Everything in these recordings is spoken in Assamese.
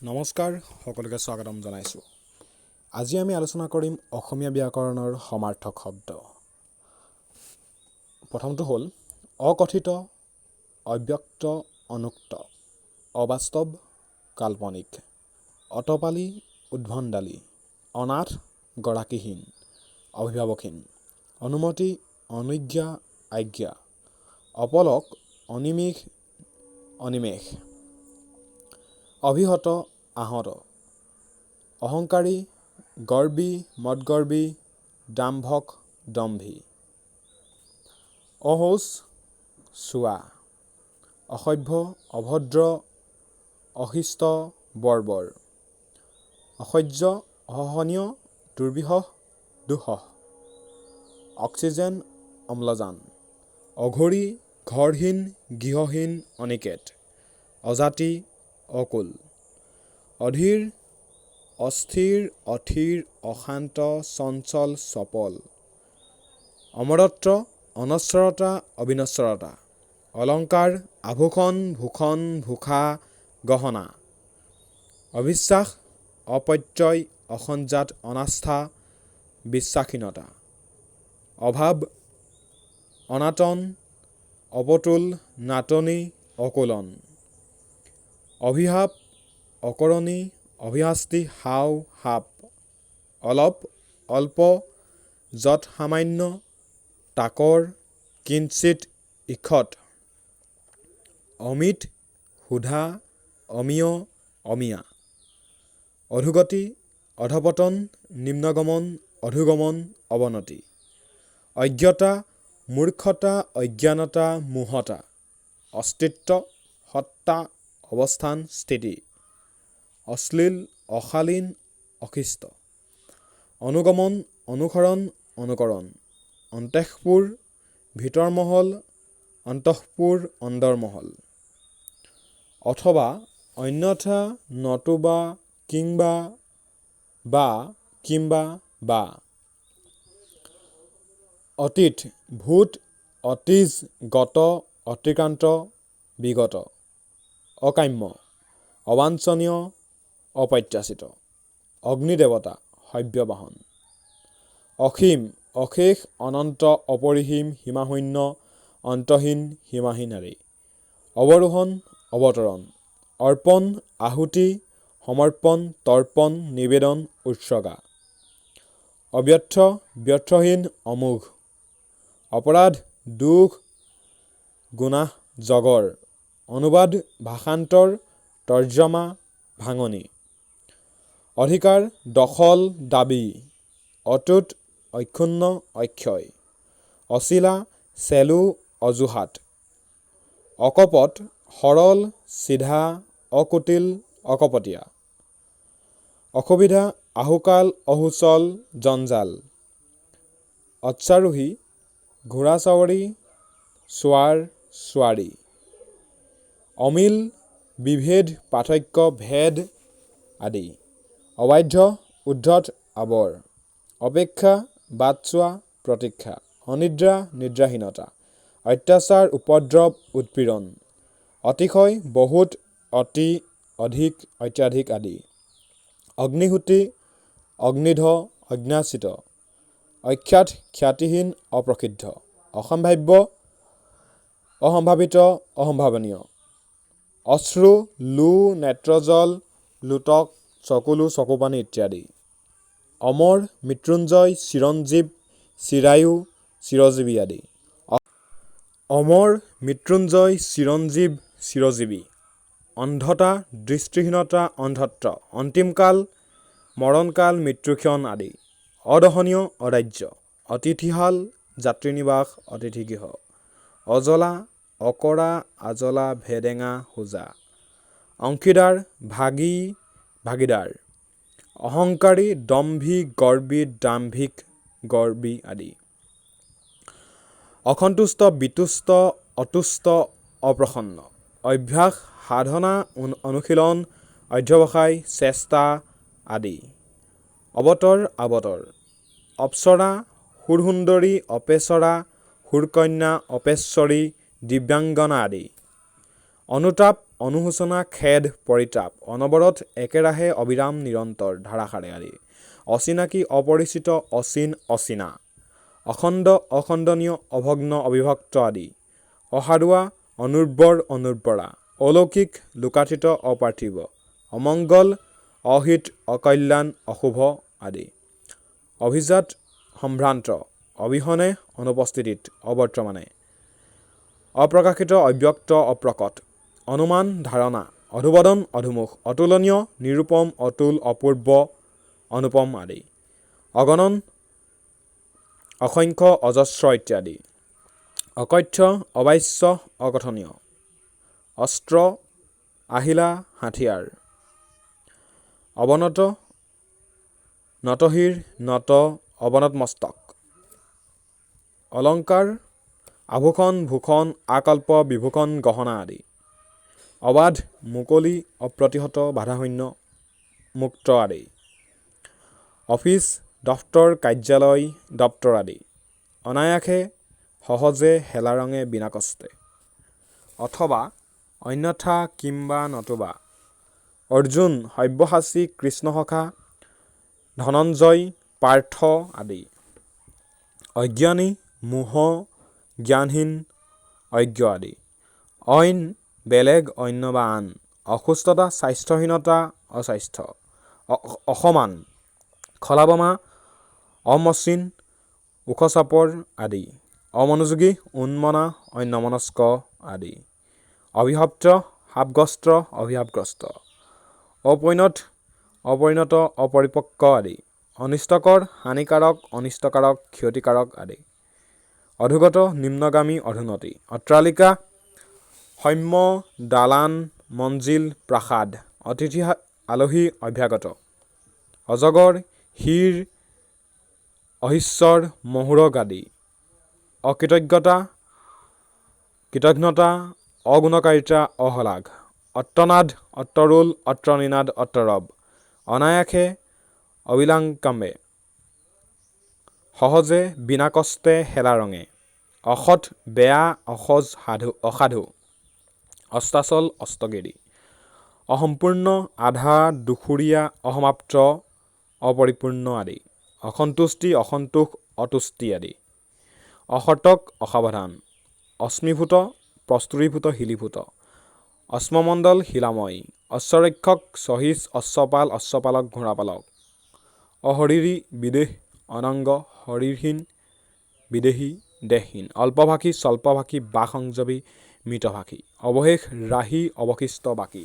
নমস্কাৰ সকলোকে স্বাগতম জনাইছোঁ। আজি আমি আলোচনা কৰিম অসমীয়া ব্যাকৰণৰ সমাৰ্থক শব্দ। প্ৰথমটো হ'ল অকথিত, অব্যক্ত, অনুক্ত, অবাস্তৱ, কাল্পনিক, অতপালি, উদ্ভণ্ডালি, অনাথ, গৰাকীহীন, অভিভাৱকহীন, অনুমতি, অনুজ্ঞা, আজ্ঞা, অপলক, অনিমিষ, অনিমেষ, অভিহত, আহত, অহংকাৰী, গৰ্বী, মদগৰ্বী, দাম্ভক, দম্ভী, অহৌচ, চুৱা, অসভ্য, অভদ্ৰ, অশিষ্ট, বৰ্বৰ, অসহ্য, অসহনীয়, দুৰ্বিষহ, দুঃসহ, অক্সিজেন, অম্লজান, অঘৰী, ঘৰহীন, গৃহহীন, অনিকেত, অজাতি, অকুল, অধীৰ, অস্থিৰ, অথিৰ, অশান্ত, চঞ্চল, চপল, অমৰত্ব, অনশ্বৰতা, অবিনশ্বৰতা, অলংকাৰ, আভূষণ, ভূষণ, ভূষা, গহনা, অবিশ্বাস, অপত্যয়, অসঞ্জাত, অনাস্থা, বিশ্বাসহীনতা, অভাৱ, অনাটন, অপতুল, নাটনি, অকুলন, অভিশাপ, অকৰণী, অভিশাস্তি, হাও, সাপ, অলপ, অল্প, যৎ সামান্য, তাকৰ, কিঞ্চিত, ঈষৎ, অমিত, সুধা, অমিয়, অমিয়া, অধোগতি, অধপতন, নিম্নগমন, অধোগমন, অৱনতি, অজ্ঞতা, মূৰ্খতা, অজ্ঞানতা, মোহতা, অস্তিত্ব, সত্তা, অৱস্থান, স্থিতি, অশ্লীল, অশালীন, অশিষ্ট, অনুগমন, অনুসৰণ, অনুকৰণ, অন্তঃপুৰ, ভিতৰমহল, অন্তঃপুৰ, অন্দৰমহল, অথবা, অন্যথা, নতুবা, কিংবা, বা, কিম্বা, বা, অতীত, ভূত, অতীজ, গত, অতিক্ৰান্ত, বিগত, অকাম্য, অবাঞ্ছনীয়, অপ্ৰত্যাশিত, অগ্নিদেৱতা, সব্যবাহন, অসীম, অশেষ, অনন্ত, অপৰিসীম, সীমাশূন্য, অন্তহীন, সীমাহীন আদি, অৱৰোহণ, অৱতৰণ, অৰ্পণ, আহুতি, সমৰ্পণ, তৰ্পণ, নিবেদন, উৎসৰ্গা, অব্যৰ্থ, ব্যৰ্থহীন, অমোঘ, অপৰাধ, দোষ, গুনাহ, জগৰ, অনুবাদ, ভাষান্তৰ, তৰ্জমা, ভাঙনি, অধিকাৰ, দখল, দাবী, অটুট, অক্ষুণ্ণ, অক্ষয়, অছিলা, চেলু, অজুহাত, অকপট, সৰল, চিধা, অকুটিল, অকপটীয়া, অসুবিধা, আহুকাল, অসুচল, জঞ্জাল, অশ্বাৰোহী, ঘোঁৰাচাৱৰী, চোৱাৰ, ছোৱাৰী, অমিল, বিভেদ, পাৰ্থক্য, ভেদ আদি, অবাধ্য, উদ্ধত, আবৰ, অপেক্ষা, বাট চোৱা, প্ৰতীক্ষা, অনিদ্ৰা, নিদ্ৰাহীনতা, অত্যাচাৰ, উপদ্ৰৱ, উৎপীড়ন, অতিশয়, বহুত, অতি, অধিক, অত্যাধিক আদি, অগ্নিহোত্ৰী, অগ্নিধ, অজ্ঞাচিত, অখ্যাত, খ্যাতিহীন, অপ্ৰসিদ্ধ, অসম্ভাৱ্য, অসম্ভাৱিত, অসম্ভাৱনীয়, অশ্ৰু, লো, নেত্ৰজল, লোতক, চকুলো, চকুপানী ইত্যাদি, অমৰ, মৃত্যুঞ্জয়, চিৰঞ্জীৱ, চিৰায়ু, চিৰজীৱী আদি, অমৰ, মৃত্যুঞ্জয়, চিৰঞ্জীৱ, চিৰজীৱী, অন্ধতা, দৃষ্টিহীনতা, অন্ধত্ব, অন্তিমকাল, মৰণকাল, মৃত্যুক্ষণ আদি, অদহনীয়, অদাহ্য, অতিথিশাল, যাত্ৰীনিবাস, অতিথিগৃহ, অজলা, অকৰা, আজলা, ভেদেঙা, হোজা, অংশীদাৰ, ভাগী, ভাগীদাৰ, অহংকাৰী, দম্ভী, গৰ্বী, দাম্ভিক, গৰ্বী আদি, অসন্তুষ্ট, বিতুষ্ট, অতুষ্ট, অপ্ৰসন্ন, অভ্যাস, সাধনা, অনুশীলন, অধ্যৱসায়, চেষ্টা আদি, অৱতৰ, আৱতৰ, অপ্সৰা, সুৰসুন্দৰী, অপেচৰা, সুৰকন্যা, অপেশ্বৰী, দিব্যাংগনা আদি, অনুতাপ, অনুশোচনা খেদ পৰিতাপ অনবৰত একেৰাহে অবিৰাম নিৰন্তৰ ধাৰাসাৰে আদি অচিনাকি অপৰিচিত অচিন অচিনা অখণ্ড অখণ্ডনীয় অভগ্ন অবিভক্ত আদি অসাৰুৱা অনুৰ্বৰ অনুৰ্বৰা অলৌকিক লোকাতীত অপাৰ্থিব অমংগল অহিত অকল্যাণ অশুভ আদি অভিজাত সম্ভ্ৰান্ত অবিহনে অনুপস্থিতিত অবৰ্তমানে অপ্ৰকাশিত অব্যক্ত অপ্ৰকট অনুমান ধাৰণা অধুবদন অধুমুখ অতুলনীয় নিৰূপম অতুল অপূৰ্ব অনুপম আদি অগণন অসংখ্য অজস্ৰ ইত্যাদি অকথ্য অবাস্য অকথনীয় অস্ত্ৰ আহিলা হাথিয়াৰ অৱনত নতশিৰ নত অৱনত মস্তক অলংকাৰ আভূষণ ভূষণ আকল্প বিভূষণ গহনা আদি অবাধ মুকলি অপ্ৰতিহত বাধাশূন্য মুক্ত আদি অফিচ দফতৰ কাৰ্যালয় দপ্তৰ আদি অনায়াসে সহজে হেলাৰঙে বিনা কষ্টে অথবা অন্যথা কিম্বা নতুবা অৰ্জুন সব্যসাচী কৃষ্ণসখা ধনঞ্জয় পাৰ্থ আদি অজ্ঞানী মোহ জ্ঞানহীন অজ্ঞ আদি অইন বেলেগ অন্য বা আন অসুস্থতা স্বাস্থ্যহীনতা অস্বাস্থ্য অসমান খলাবমা অমসৃণ ওখচাপৰ আদি অমনোযোগী উন্মনা অন্যমনস্ক আদি অভিশপ্ত শাপগ্ৰস্ত অভিশাপগ্ৰস্ত অপৰিণত অপৰিণত অপৰিপক্ক আদি অনিষ্টকৰ হানিকাৰক অনিষ্টকাৰক ক্ষতিকাৰক আদি অধোগত নিম্নগামী অধোন্নতি অট্টালিকা সৌম্য দালান মঞ্জিল প্ৰাসাদ অতিথি আলহী অভ্যাগত অজগৰ হীৰ অহিশ্বৰ মহুৰক আদি অকৃতজ্ঞতা কৃতঘ্নতা অগুণকাৰিতা অহলাগ অট্টনাদ অট্টৰোল অট্টনিনাদ অট্টৰৱ অনায়াসে অবিলাংকামে সহজে বিনা কষ্টে হেলাৰঙে অসৎ বেয়া অসজ অসাধু অস্তাচল অস্তগিৰি অসম্পূৰ্ণ আধা দুখুৰীয়া অসমাপ্ত অপৰিপূৰ্ণ আদি অসন্তুষ্টি অসন্তোষ অতুষ্টি আদি অসতক অসাৱধান অস্মীভূত প্ৰস্তুৰীভূত শিলীভূত অশ্মমণ্ডল শিলাময় অশ্বৰক্ষক সহিষ অশ্বপাল অশ্বপালক ঘোঁৰাপালক অশৰীৰী বিদেহ অনংগ শৰীৰহীন বিদেহী দেহহীন অল্পভাষী স্বল্পভাষী বাসংযমী মৃতভাষী অৱশেষ ৰাহি অৱশিষ্ট বাকী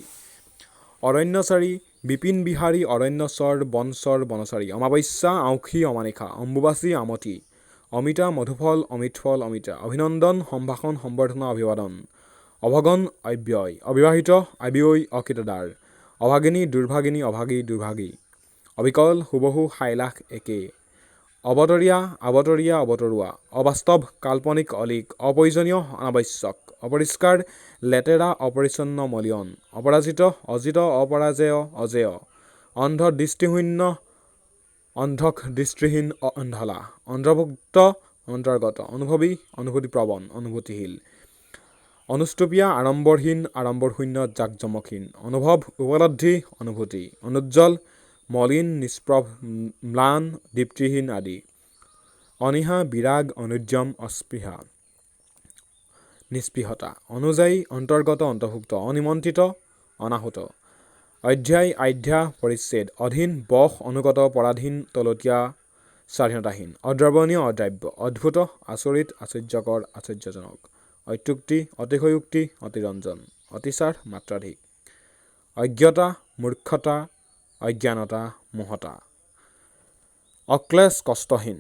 অৰণ্যচাৰী বিপিন বিহাৰী অৰণ্যচৰ বনচৰ বনচাৰী অমাৱস্যা আউসী অমানিশা অম্বুবাচী আমতি অমিতা মধুফল অমিতফল অমিতা অভিনন্দন সম্ভাষণ সম্বৰ্ধনা অভিবাদন অভগন অব্যয় অবিবাহিত আবিয়ৈ অকৃতদাৰ অভাগিনী দুৰ্ভাগিনী অভাগী দুৰ্ভাগী অবিকল হুবহু সাইলাখ একে অবতৰীয়া আবতৰীয়া অবতৰুৱা অবাস্তৱ কাল্পনিক অলিক অপ্ৰয়োজনীয় অনাৱশ্যক অপৰিষ্কাৰ লেতেৰা অপৰিচ্ছন্ন মলিয়ন অপৰাজিত অজিত অপৰাজেয় অজেয় অন্ধ দৃষ্টিশূন্য অন্ধক দৃষ্টিহীন অন্ধলা অন্তৰ্ভুক্ত অন্তৰ্গত অনুভৱী অনুভূতিপ্ৰৱণ অনুভূতিশীল অনুষ্টুপীয়া আড়ম্বৰহীন আড়ম্বৰশূন্য জাকজমকহীন অনুভৱ উপলব্ধি অনুভূতি অনুজ্জ্বল মলিন নিষ্প্ৰভ ম্লান দীপ্তিহীন আদি অনীহা বিৰাগ অনুদ্যম অস্পৃহা নিস্পৃহতা অনুযায়ী অন্তৰ্গত অন্তৰ্ভুক্ত অনিমন্ত্ৰিত অনাহুত অধ্যায় আধ্যা পৰিচ্ছেদ অধীন বশ অনুগত পৰাধীন তলতীয়া স্বাধীনতাহীন অদ্ৰৱণীয় অদ্ৰাব্য অদ্ভুত আচৰিত আশ্চৰ্যকৰ আশ্চৰ্যজনক অত্যুক্তি অতিশয়োক্তি অতিৰঞ্জন অতিচাৰ মাত্ৰাধিক অজ্ঞতা মূৰ্খতা অজ্ঞানতা মোহতা অক্লেশ কষ্টহীন